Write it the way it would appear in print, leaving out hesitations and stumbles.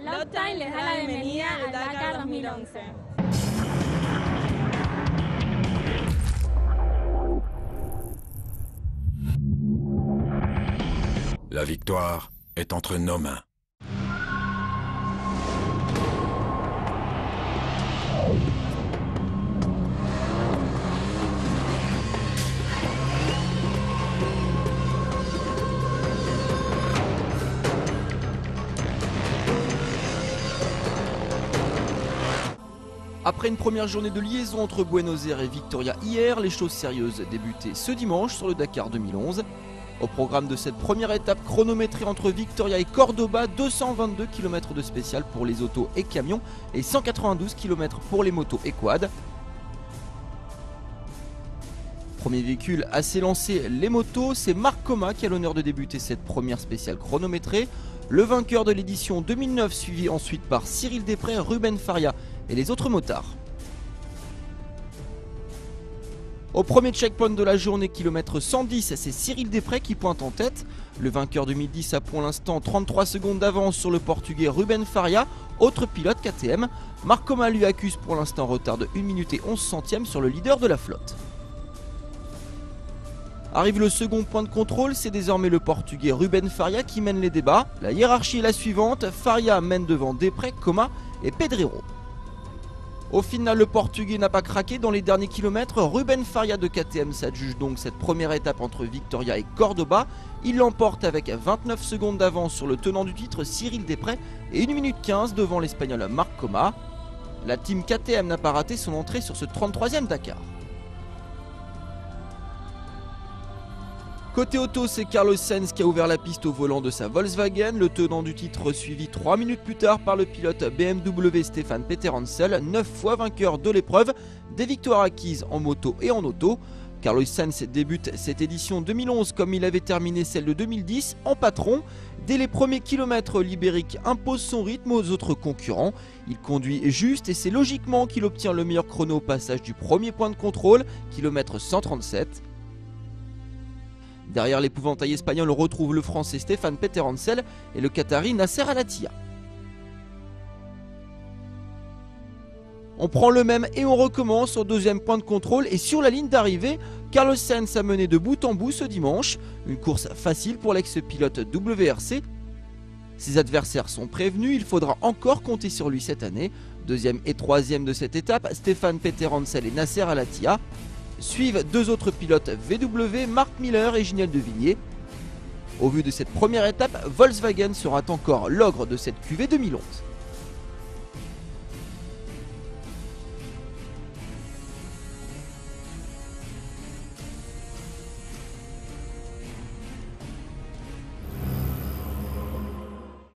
Love les da la bienvenida al Dakar 2011. La victoire est entre nos mains. Après une première journée de liaison entre Buenos Aires et Victoria hier, les choses sérieuses débutaient ce dimanche sur le Dakar 2011. Au programme de cette première étape chronométrée entre Victoria et Cordoba, 222 km de spécial pour les autos et camions et 192 km pour les motos et quads. Premier véhicule à s'élancer les motos, c'est Marc Coma qui a l'honneur de débuter cette première spéciale chronométrée. Le vainqueur de l'édition 2009 suivi ensuite par Cyril Després, Ruben Faria et les autres motards. Au premier checkpoint de la journée, kilomètre 110, c'est Cyril Després qui pointe en tête. Le vainqueur 2010 a pour l'instant 33 secondes d'avance sur le portugais Ruben Faria, autre pilote KTM. Marc Coma lui accuse pour l'instant un retard de 1 minute et 11 centièmes sur le leader de la flotte. Arrive le second point de contrôle, c'est désormais le portugais Ruben Faria qui mène les débats. La hiérarchie est la suivante, Faria mène devant Després, Coma et Pedreiro. Au final, le portugais n'a pas craqué dans les derniers kilomètres. Ruben Faria de KTM s'adjuge donc cette première étape entre Victoria et Cordoba. Il l'emporte avec 29 secondes d'avance sur le tenant du titre Cyril Després et 1 minute 15 devant l'espagnol Marc Coma. La team KTM n'a pas raté son entrée sur ce 33e Dakar. Côté auto, c'est Carlos Sainz qui a ouvert la piste au volant de sa Volkswagen. Le tenant du titre suivi 3 minutes plus tard par le pilote BMW Stefan Peter Hansel, 9 fois vainqueur de l'épreuve, des victoires acquises en moto et en auto. Carlos Sainz débute cette édition 2011 comme il avait terminé celle de 2010 en patron. Dès les premiers kilomètres, l'Ibérique impose son rythme aux autres concurrents. Il conduit juste et c'est logiquement qu'il obtient le meilleur chrono au passage du premier point de contrôle, kilomètre 137. Derrière l'épouvantail espagnol, on retrouve le français Stefan Peter Hansel et le qatari Nasser Al-Attiyah. On prend le même et on recommence au deuxième point de contrôle et sur la ligne d'arrivée, Carlos Sainz a mené de bout en bout ce dimanche. Une course facile pour l'ex-pilote WRC. Ses adversaires sont prévenus, il faudra encore compter sur lui cette année. Deuxième et troisième de cette étape, Stefan Peter Hansel et Nasser Al-Attiyah. Suivent deux autres pilotes VW, Mark Miller et Giniel Devigné. Au vu de cette première étape, Volkswagen sera encore l'ogre de cette QV 2011.